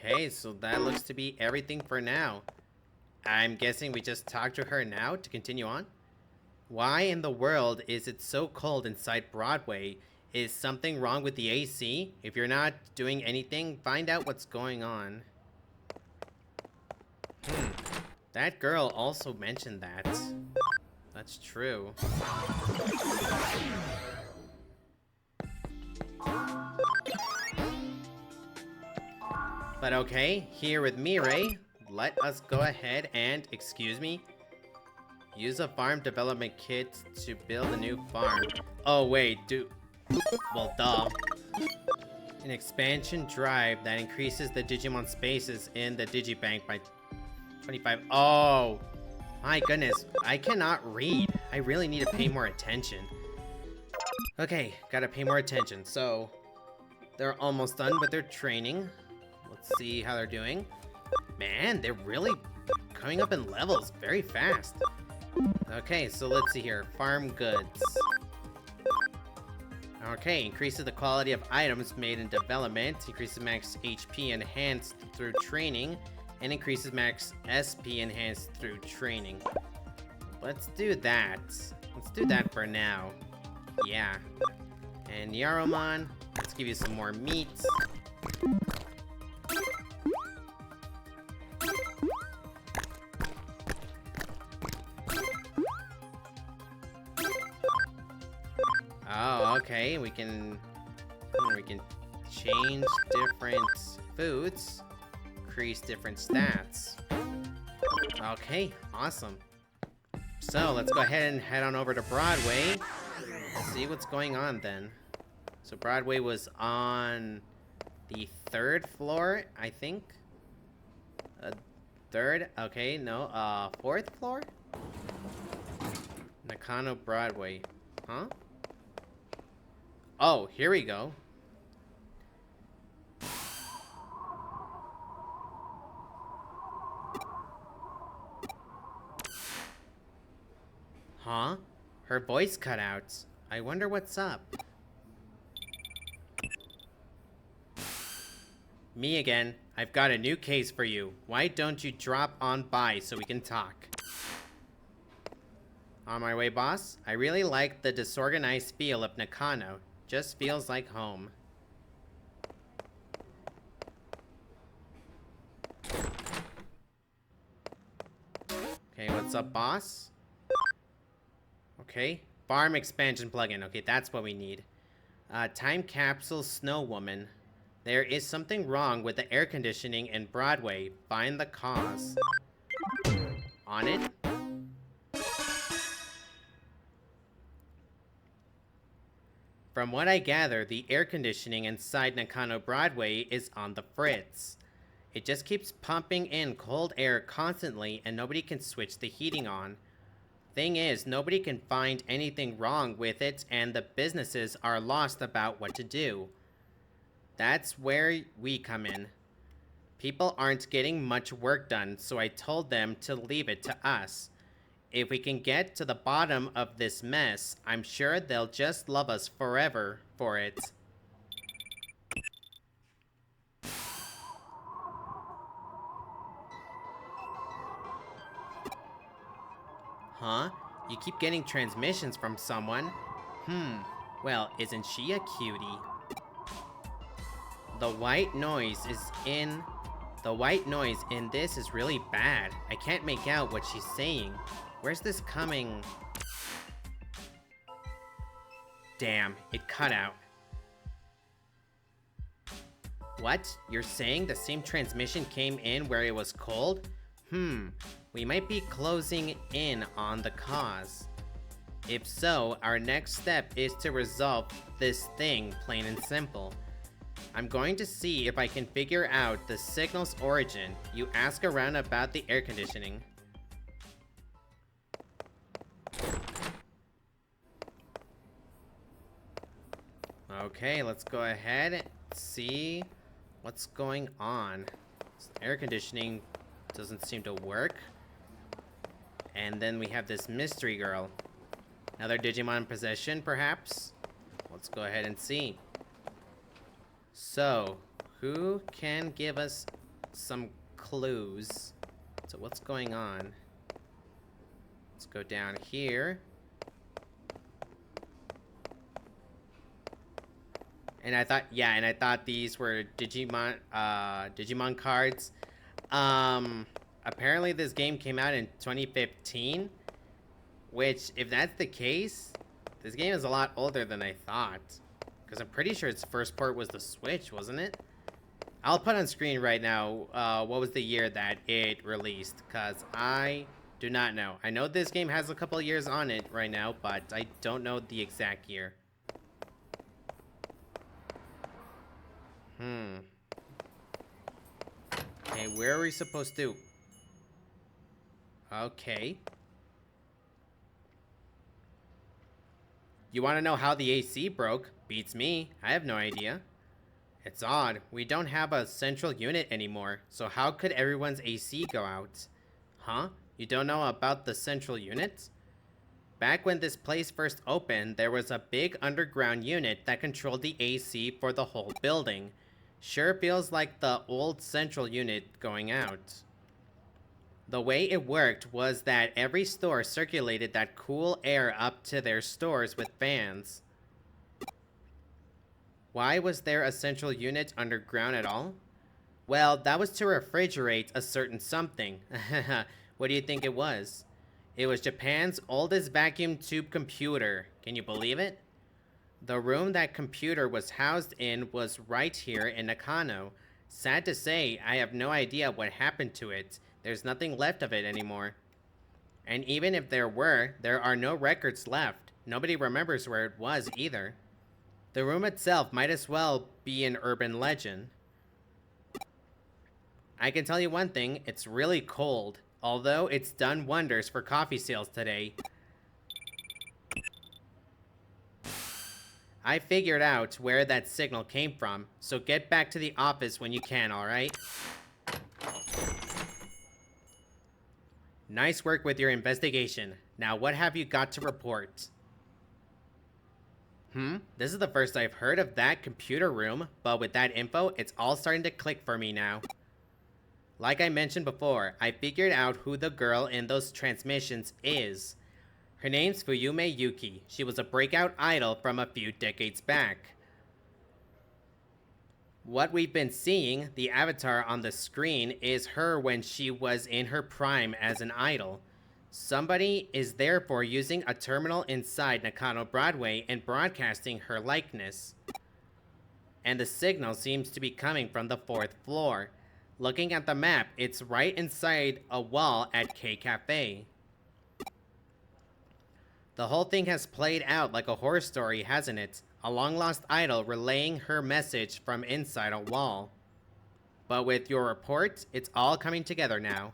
Okay, so that looks to be everything for now. I'm guessing we just talk to her now to continue on? Why in the world is it so cold inside Broadway? Is something wrong with the AC? If you're not doing anything, find out what's going on. That girl also mentioned that. That's true. But okay, here with Mirai, let us go ahead and, excuse me, use a farm development kit to build a new farm. Oh wait, well duh. An expansion drive that increases the Digimon spaces in the Digibank by 25. Oh, my goodness, I cannot read. I really need to pay more attention. Okay, gotta pay more attention. So, they're almost done with their training. Let's see how they're doing. Man, they're really coming up in levels very fast. Okay, so let's see here. Farm goods. Okay, increases the quality of items made in development, increases max HP enhanced through training, and increases max SP enhanced through training. Let's do that. Let's do that for now. Yeah. And Yaromon, let's give you some more meat. Oh, okay. We can change different foods, increase different stats. Okay, awesome. So let's go ahead and head on over to Broadway. See what's going on then. So Broadway was on the 3rd floor, I think. Third? Okay, no. 4th floor? Nakano Broadway. Huh? Oh, here we go. Huh? Her voice cut out. I wonder what's up. Me again. I've got a new case for you. Why don't you drop on by so we can talk? On my way, boss. I really like the disorganized feel of Nakano. Just feels like home. Okay, what's up, boss? Okay, farm expansion plugin. Okay, that's what we need. Time capsule snow woman. There is something wrong with the air conditioning in Broadway. Find the cause. On it? From what I gather, the air conditioning inside Nakano Broadway is on the fritz. It just keeps pumping in cold air constantly and nobody can switch the heating on. Thing is, nobody can find anything wrong with it and the businesses are lost about what to do. That's where we come in. People aren't getting much work done, so I told them to leave it to us. If we can get to the bottom of this mess, I'm sure they'll just love us forever for it. Huh? You keep getting transmissions from someone? Well, isn't she a cutie? The white noise in this is really bad. I can't make out what she's saying. Where's this coming? Damn, it cut out. What? You're saying the same transmission came in where it was cold? We might be closing in on the cause. If so, our next step is to resolve this thing, plain and simple. I'm going to see if I can figure out the signal's origin. You ask around about the air conditioning. Okay, let's go ahead and see what's going on. This air conditioning doesn't seem to work. And then we have this mystery girl. Another Digimon in possession, perhaps? Let's go ahead and see. So, who can give us some clues. So what's going on? Let's go down here. And I thought these were Digimon cards. Apparently this game came out in 2015, which, if that's the case, this game is a lot older than I thought. Because I'm pretty sure its first port was the Switch, wasn't it? I'll put on screen right now what was the year that it released, because I do not know. I know this game has a couple of years on it right now, but I don't know the exact year. Okay, where are we supposed to? Okay. You want to know how the AC broke? Beats me. I have no idea. It's odd. We don't have a central unit anymore, so how could everyone's AC go out? Huh? You don't know about the central unit? Back when this place first opened, there was a big underground unit that controlled the AC for the whole building. Sure feels like the old central unit going out. The way it worked was that every store circulated that cool air up to their stores with fans. Why was there a central unit underground at all? Well, that was to refrigerate a certain something. What do you think it was? It was Japan's oldest vacuum tube computer. Can you believe it? The room that computer was housed in was right here in Nakano. Sad to say, I have no idea what happened to it. There's nothing left of it anymore. And even if there were, there are no records left. Nobody remembers where it was either. The room itself might as well be an urban legend. I can tell you one thing, it's really cold. Although it's done wonders for coffee sales today. I figured out where that signal came from, so get back to the office when you can, alright? Nice work with your investigation. Now what have you got to report? This is the first I've heard of that computer room, but with that info, it's all starting to click for me now. Like I mentioned before, I figured out who the girl in those transmissions is. Her name's Fuyume Yuki. She was a breakout idol from a few decades back. What we've been seeing, the avatar on the screen, is her when she was in her prime as an idol. Somebody is therefore using a terminal inside Nakano Broadway and broadcasting her likeness. And the signal seems to be coming from the 4th floor. Looking at the map, it's right inside a wall at K Cafe. The whole thing has played out like a horror story, hasn't it? A long-lost idol relaying her message from inside a wall. But with your report, it's all coming together now.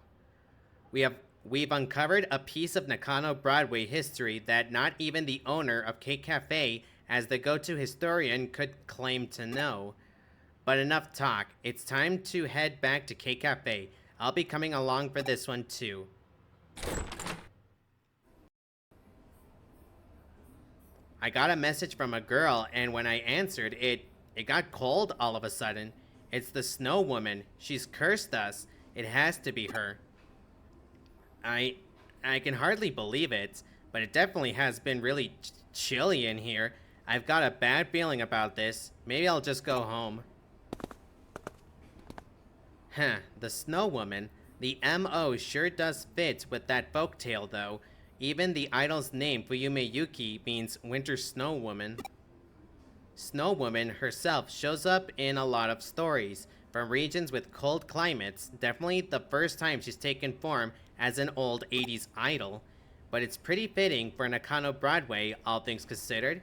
We've uncovered a piece of Nakano Broadway history that not even the owner of K Cafe, as the go-to historian, could claim to know. But enough talk. It's time to head back to K Cafe. I'll be coming along for this one too. I got a message from a girl, and when I answered, it got cold all of a sudden. It's the Snow Woman. She's cursed us. It has to be her. I can hardly believe it, but it definitely has been really chilly in here. I've got a bad feeling about this. Maybe I'll just go home. The Snow Woman. The M.O. sure does fit with that folktale, though. Even the idol's name, Fuyume Yuki, means Winter Snow Woman. Snow Woman herself shows up in a lot of stories, from regions with cold climates, definitely the first time she's taken form as an old 80s idol. But it's pretty fitting for Nakano Broadway, all things considered.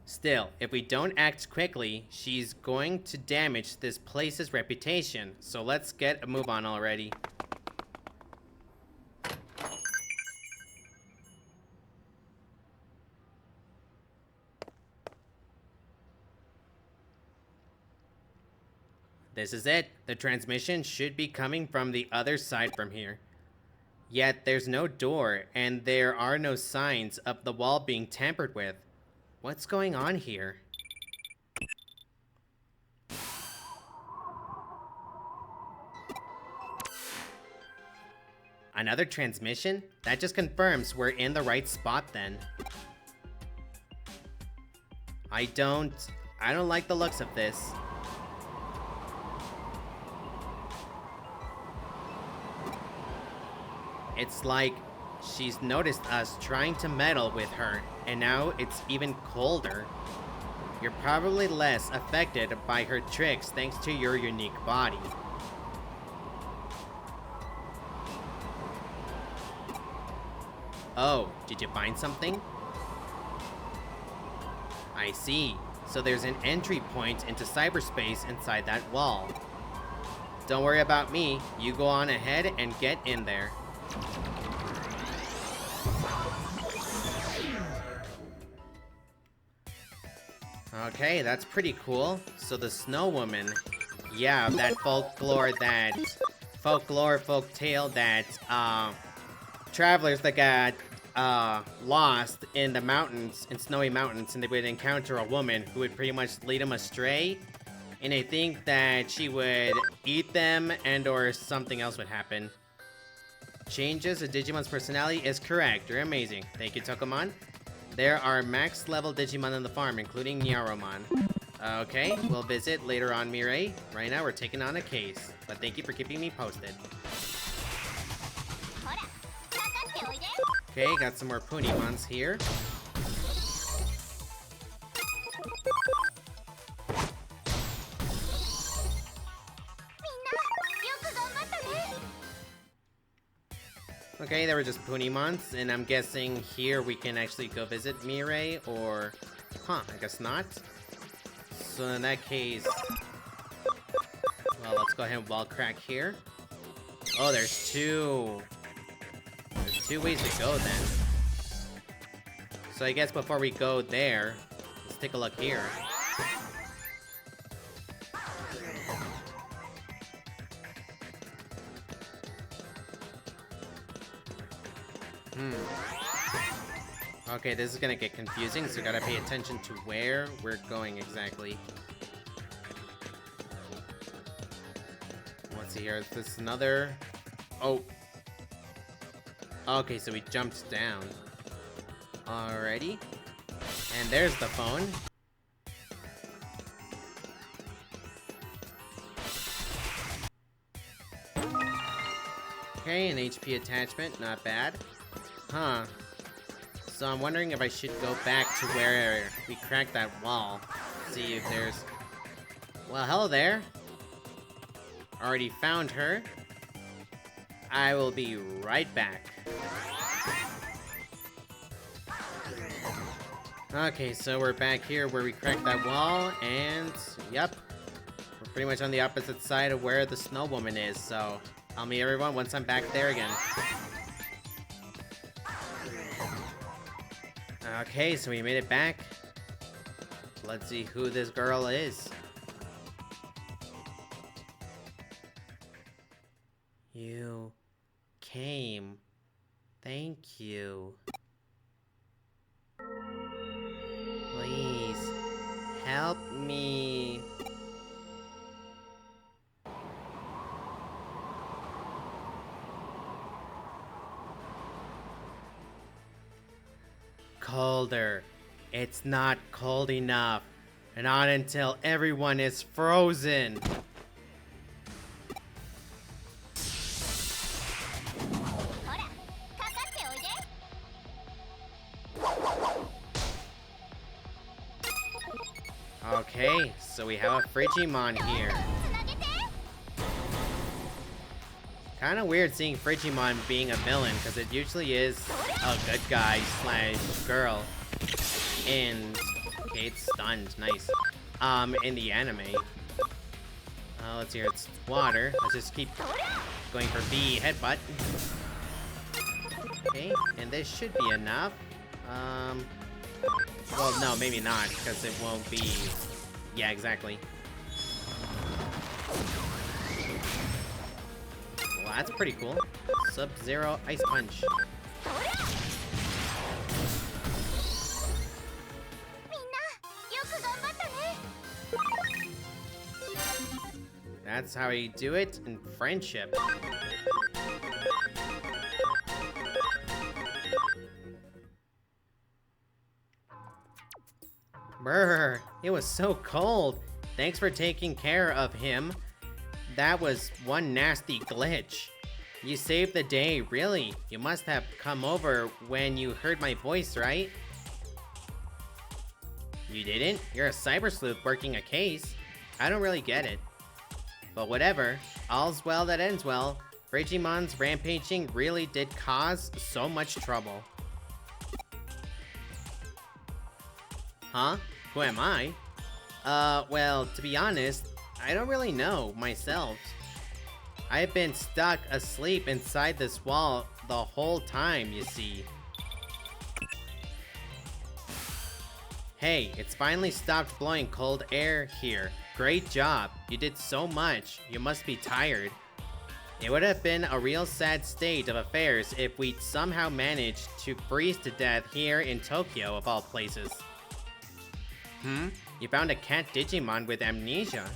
Still, if we don't act quickly, she's going to damage this place's reputation, so let's get a move on already. This is it. The transmission should be coming from the other side from here. Yet there's no door, and there are no signs of the wall being tampered with. What's going on here? Another transmission? That just confirms we're in the right spot then. I don't like the looks of this. It's like she's noticed us trying to meddle with her, and now it's even colder. You're probably less affected by her tricks thanks to your unique body. Oh, did you find something? I see. So there's an entry point into cyberspace inside that wall. Don't worry about me. You go on ahead and get in there. Okay, that's pretty cool. So the Snow Woman, yeah, that folktale that travelers that got lost in the mountains, in snowy mountains, and they would encounter a woman who would pretty much lead them astray. And I think that she would eat them and or something else would happen. Changes a Digimon's personality is correct. You're amazing. Thank you, Tokomon. There are max level Digimon on the farm, including Nyaromon. Okay, we'll visit later on, Mirai. Right now, we're taking on a case. But thank you for keeping me posted. Okay, got some more Punimons here. Okay, they were just Punimons, and I'm guessing here we can actually go visit Mirai, or... Huh, I guess not. So in that case... Well, let's go ahead and wall crack here. Oh, there's two ways to go then. So I guess before we go there, let's take a look here. Okay, this is gonna get confusing, so gotta pay attention to where we're going exactly. Let's see here, is this another... Oh. Okay, so we jumped down. Alrighty. And there's the phone. Okay, an HP attachment, not bad. Huh. So I'm wondering if I should go back to where we cracked that wall. See if there's... Well, hello there. Already found her. I will be right back. Okay, so we're back here where we cracked that wall, and... Yep. We're pretty much on the opposite side of where the Snow Woman is, so... I'll meet everyone once I'm back there again. Okay, so we made it back. Let's see who this girl is. You came. Thank you. Please, help me. Colder. It's not cold enough. Not until everyone is frozen. Okay, so we have a Frigimon here. Kinda weird seeing Frigimon being a villain, because it usually is a good guy slash girl. And okay, it's stunned, nice. In the anime. Let's see here, it's water. Let's just keep going for B headbutt. Okay, and this should be enough. Well, no, maybe not, because it won't be... Yeah, exactly. Well, that's pretty cool. Sub-Zero Ice Punch. That's how you do it in friendship. Brr, it was so cold. Thanks for taking care of him. That was one nasty glitch. You saved the day, really. You must have come over when you heard my voice, right? You didn't? You're a cyber sleuth working a case. I don't really get it. But whatever. All's well that ends well. Digimon's rampaging really did cause so much trouble. Huh? Who am I? Well, to be honest, I don't really know myself. I've been stuck asleep inside this wall the whole time, you see. Hey, it's finally stopped blowing cold air here. Great job. You did so much. You must be tired. It would have been a real sad state of affairs if we'd somehow managed to freeze to death here in Tokyo, of all places. You found a cat Digimon with amnesia.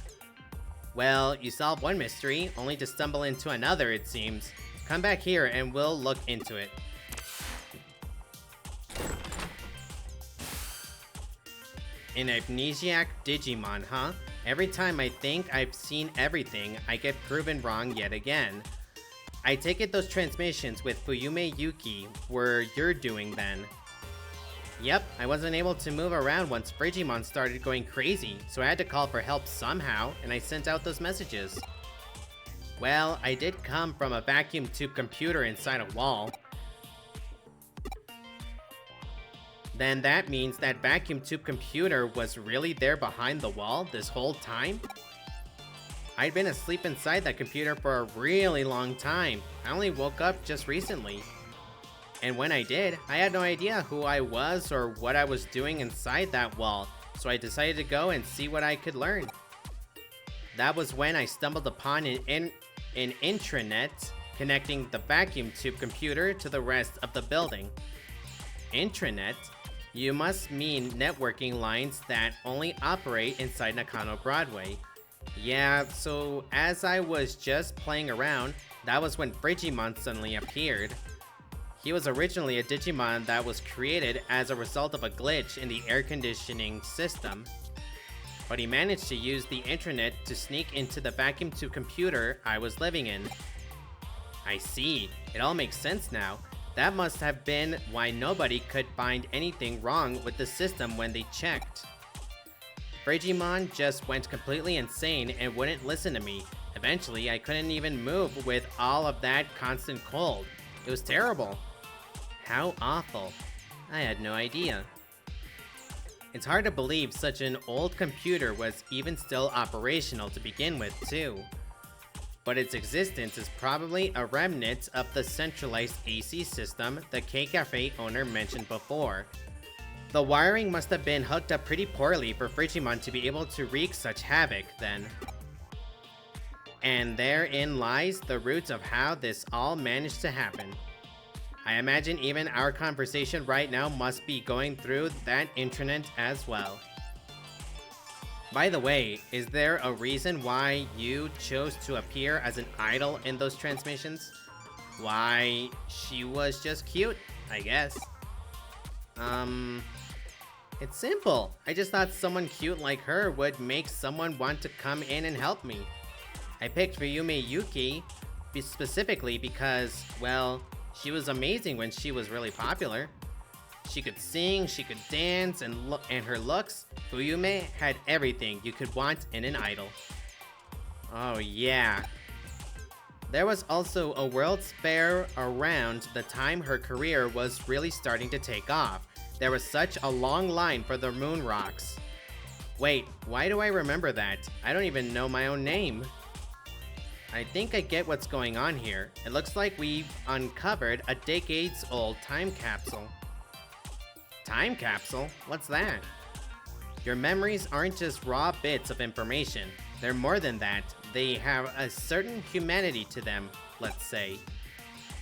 Well, you solved one mystery, only to stumble into another, it seems. Come back here and we'll look into it. An amnesiac Digimon, huh? Every time I think I've seen everything, I get proven wrong yet again. I take it those transmissions with Fuyume Yuki were your doing then. Yep, I wasn't able to move around once Digimon started going crazy, so I had to call for help somehow, and I sent out those messages. Well, I did come from a vacuum tube computer inside a wall. Then that means that vacuum tube computer was really there behind the wall this whole time? I'd been asleep inside that computer for a really long time. I only woke up just recently. And when I did, I had no idea who I was or what I was doing inside that wall, so I decided to go and see what I could learn. That was when I stumbled upon an intranet connecting the vacuum tube computer to the rest of the building. Intranet? You must mean networking lines that only operate inside Nakano Broadway. Yeah, so as I was just playing around, that was when Digimon suddenly appeared. He was originally a Digimon that was created as a result of a glitch in the air conditioning system. But he managed to use the intranet to sneak into the vacuum tube computer I was living in. I see, it all makes sense now. That must have been why nobody could find anything wrong with the system when they checked. Digimon just went completely insane and wouldn't listen to me. Eventually, I couldn't even move with all of that constant cold. It was terrible. How awful. I had no idea. It's hard to believe such an old computer was even still operational to begin with, too. But its existence is probably a remnant of the centralized AC system the K-Cafe owner mentioned before. The wiring must have been hooked up pretty poorly for Digimon to be able to wreak such havoc then. And therein lies the roots of how this all managed to happen. I imagine even our conversation right now must be going through that intranet as well. By the way, is there a reason why you chose to appear as an idol in those transmissions? Why, she was just cute, I guess. It's simple. I just thought someone cute like her would make someone want to come in and help me. I picked Fuyume Yuki specifically because, well, she was amazing when she was really popular. She could sing, she could dance, and her looks, Fuyume had everything you could want in an idol. Oh yeah. There was also a World's Fair around the time her career was really starting to take off. There was such a long line for the moon rocks. Wait, why do I remember that? I don't even know my own name. I think I get what's going on here. It looks like we've uncovered a decades-old time capsule. Time capsule? What's that? Your memories aren't just raw bits of information. They're more than that. They have a certain humanity to them, let's say.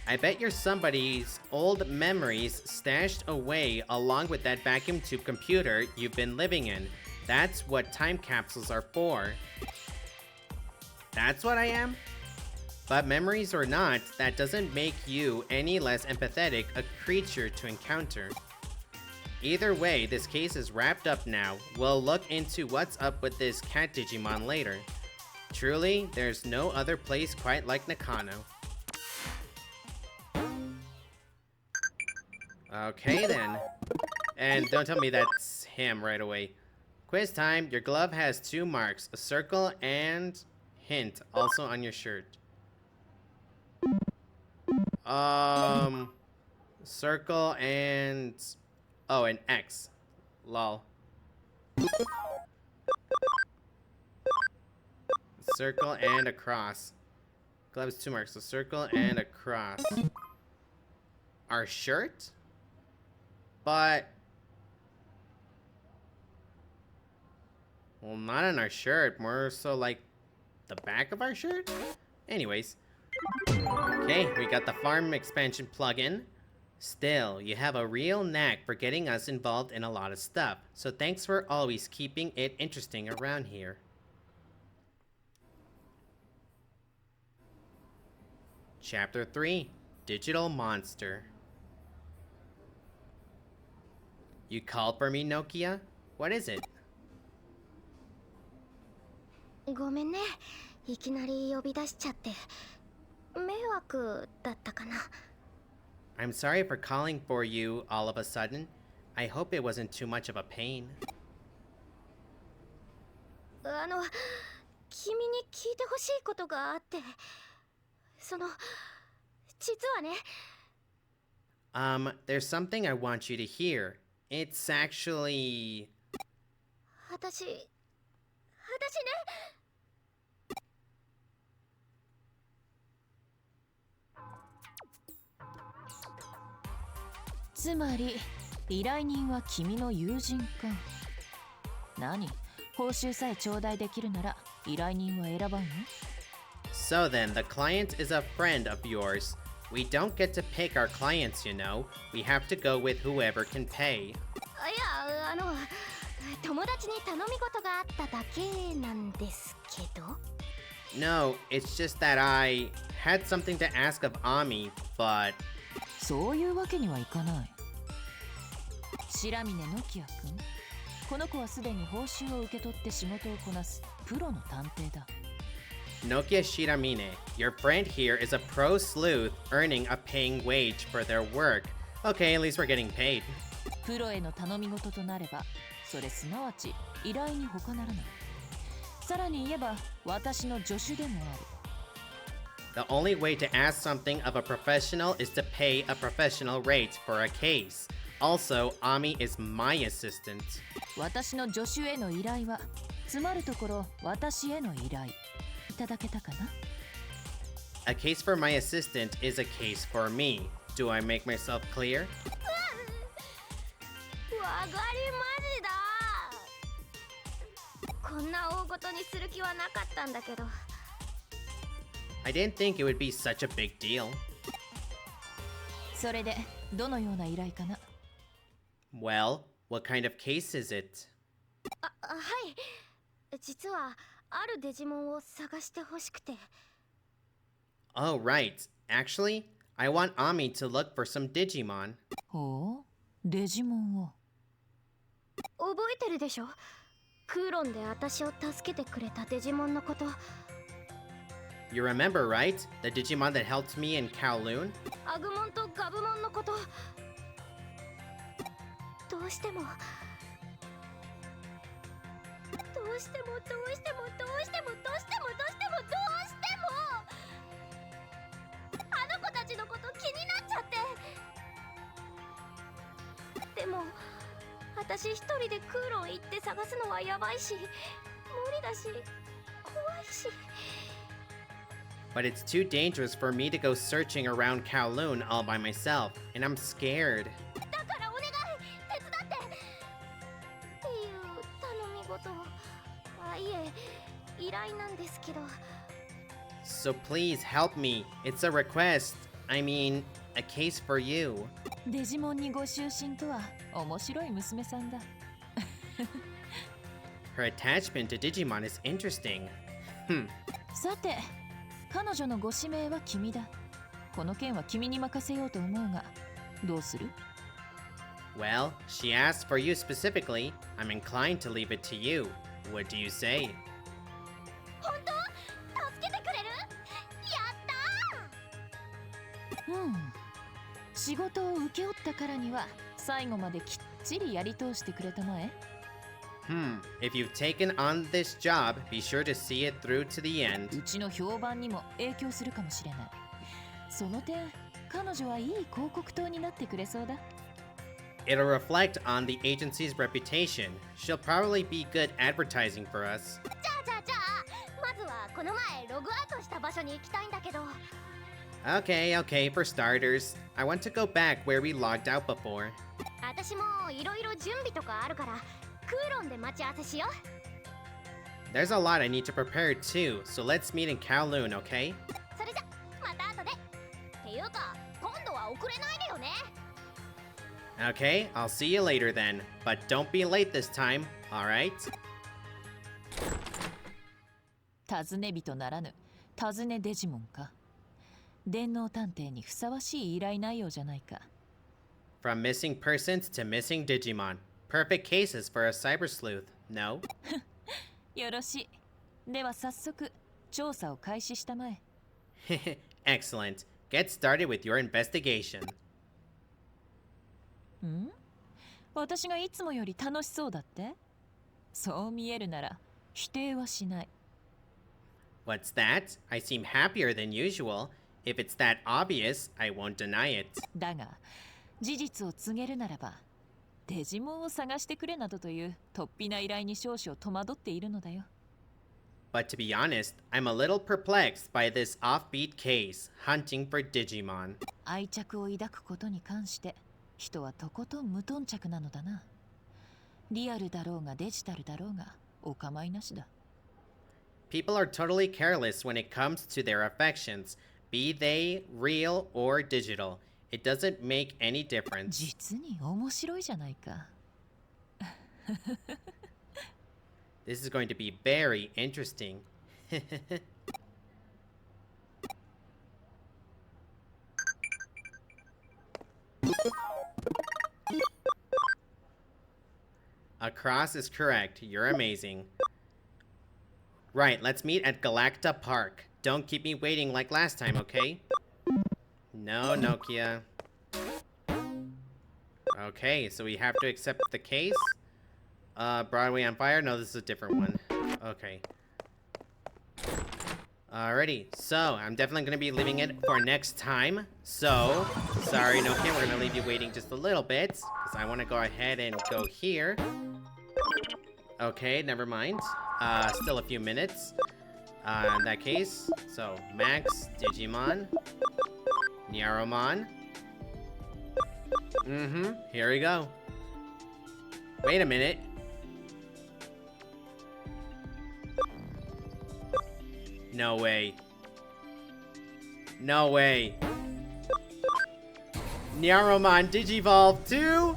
I bet you're somebody's old memories stashed away along with that vacuum tube computer you've been living in. That's what time capsules are for. That's what I am? But memories or not, that doesn't make you any less empathetic a creature to encounter. Either way, this case is wrapped up now. We'll look into what's up with this cat Digimon later. Truly, there's no other place quite like Nakano. Okay then. And don't tell me that's him right away. Quiz time. Your glove has 2 marks, a circle and hint, also on your shirt. Circle and... oh, an X. Lol. Circle and a cross. Glove has 2 marks, a circle and a cross. Our shirt? But... well, not on our shirt. More so like the back of our shirt? Anyways. Okay, we got the farm expansion plugin. Still, you have a real knack for getting us involved in a lot of stuff. So thanks for always keeping it interesting around here. Chapter 3, Digital Monster. You called for me, Nokia? What is it? ごめんね。いきなり呼び出しちゃって。迷惑だったかな。I'm sorry for calling for you all of a sudden. I hope it wasn't too much of a pain. 君に聞いてほしいことがあって。実はね。There's something I want you to hear. It's actually... 私ね。つまり依頼人は君の友人か。何？報酬さえ頂戴できるなら依頼人は選ばんの？ So then, the client is a friend of yours. We don't get to pick our clients, you know. We have to go with whoever can pay. いや、友達に頼み事があっただけなんですけど。No, it's just that I had something to ask of Ami, but... そういうわけにはいかない。白峰ノキア君、この子はすでに報酬を受け取って仕事をこなすプロの探偵だ。Nokia Shiramine, your friend here is a pro sleuth earning a paying wage for their work. Okay, at least we're getting paid. プロへの頼み事となれば、それすなわち依頼に他ならない。さらに言えば、私の助手でもある。The only way to ask something of a professional is to pay a professional rate for a case. Also, Ami is my assistant. 私の助手への依頼は、つまるところ私への依頼。いただけたかな？ A case for my assistant is a case for me. Do I make myself clear? わかりマジだ。こんな大ごとにする気はなかったんだけど。I didn't think it would be such a big deal. それでどのような依頼かな？ Well, what kind of case is it? はい。実はあるデジモンを探してほしくて。Oh, right. Actually, I want Ami to look for some Digimon. ほう、デジモンを。覚えてるでしょ？クーロンで私を助けてくれたデジモンのこと。You remember, right? The Digimon that helped me in Kowloon? アグモンとガブモンのこと。どうしてもあの子たちのこと気になっちゃって。でも私一人でクーロン行って探すのはやばいし、無理だし、怖いし。But it's too dangerous for me to go searching around Kowloon all by myself, and I'm scared. だからお願い、手伝ってっていう頼み事。いえ、依頼なんですけど。So please help me. It's a request. I mean, a case for you. デジモンにご就寝とは面白い娘さんだ。Her attachment to Digimon is interesting. さて、彼女のご指名は君だ。この件は君に任せようと思うが、どうする？ Well, she asked for you specifically. I'm inclined to leave it to you. What do you say? 本当？助けてくれる？やったー！仕事を請け負ったからには最後まできっちりやり通してくれたまえ。If you've taken on this job, be sure to see it through to the end. うちの評判にも影響するかもしれない。その点、彼女はいい広告塔になってくれそうだ。It'll reflect on the agency's reputation. She'll probably be good advertising for us. じゃあまずはこの前ログアウトした場所に行きたいんだけど。Okay, for starters. I want to go back where we logged out before. 私もいろいろ準備とかあるからクーロンで待ち合わせしよう。 There's a lot I need to prepare too, so let's meet in Kowloon, okay? それじゃまた後で。っていうか今度は遅れないでよね。 Okay, I'll see you later then. But don't be late this time, alright? 尋ね人ならぬ尋ねデジモンか。電脳探偵にふさわしい依頼内容じゃないか。 From missing persons to missing Digimon. Perfect cases for a cyber sleuth, no? よろしい。では早速調査を開始したまえ。Excellent. Get started with your investigation. 私がいつもより楽しそうだって？そう見えるなら否定はしない。What's that? I seem happier than usual. If it's that obvious, I won't deny it. だが事実を告げるならばデジモンを探してくれなどという突飛な依頼に少々戸惑っているのだよ。But to be honest, I'm a little perplexed by this offbeat case, hunting for Digimon. 愛着を抱くことに関して人はとことん無頓着なのだな。リアルだろうがデジタルだろうがお構いなしだ。People are totally careless when it comes to their affections, be they real or digital. It doesn't make any difference. 実に面白いじゃないか。This is going to be very interesting. Across is correct. You're amazing. Right, let's meet at Galacta Park. Don't keep me waiting like last time, okay? No, Nokia. Okay, so we have to accept the case. Broadway on Fire? No, this is a different one. Okay. Alrighty, so I'm definitely going to be leaving it for next time. So, sorry Nokia, we're going to leave you waiting just a little bit. Because I want to go ahead and go here. Okay, never mind. Still a few minutes. In that case, so Max, Digimon, Nyaromon. Here we go. Wait a minute. No way. No way. Nyaromon Digivolve 2?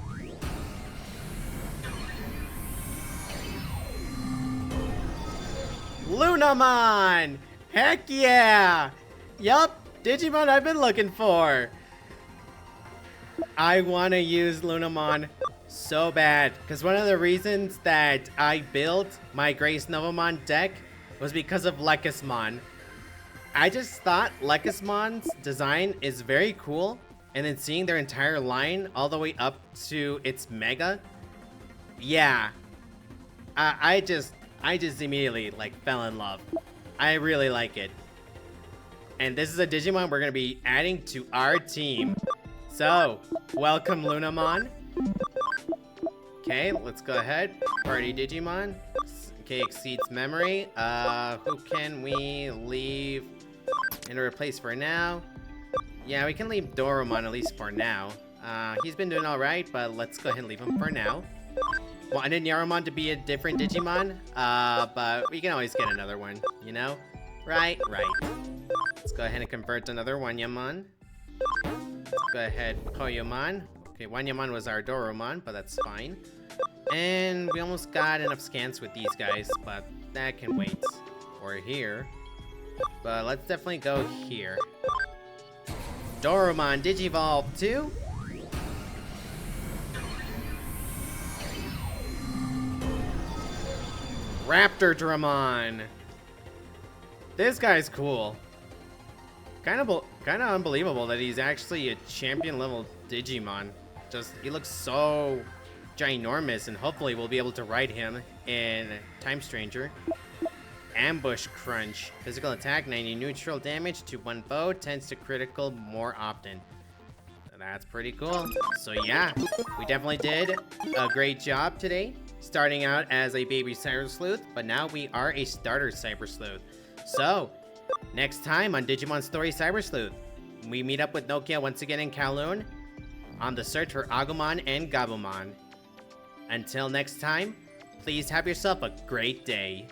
Lunamon! Heck yeah! Yup, Digimon I've been looking for. I want to use Lunamon so bad, because one of the reasons that I built my Grace Novamon deck was because of Lekismon. I just thought Lekismon's design is very cool, and then seeing their entire line all the way up to its Mega, yeah, I just immediately like fell in love. I really like it. And this is a Digimon we're gonna be adding to our team. So, welcome Lunamon. Okay, let's go ahead. Party Digimon. Okay, exceeds memory. Who can we leave and replace for now? Yeah, we can leave Doromon at least for now. He's been doing alright, but let's go ahead and leave him for now. Wanted Nyaromon to be a different Digimon, but we can always get another one, you know? Right. Let's go ahead and convert another Wanyamon. Let's go ahead, Koyomon. Okay, Wanyamon was our Doromon, but that's fine. And we almost got enough scans with these guys, but that can wait. Or here. But let's definitely go here. Doromon Digivolve 2. Raptor Dramon. This guy's cool. Kind of unbelievable that he's actually a champion level Digimon. He looks so ginormous, and hopefully we'll be able to ride him in Time Stranger. Ambush Crunch. Physical attack, 90 neutral damage to one foe, tends to critical more often. That's pretty cool. So yeah, we definitely did a great job today. Starting out as a baby Cyber Sleuth, but now we are a starter Cyber Sleuth. So, next time on Digimon Story Cyber Sleuth, we meet up with Nokia once again in Kowloon on the search for Agumon and Gabumon. Until next time, please have yourself a great day.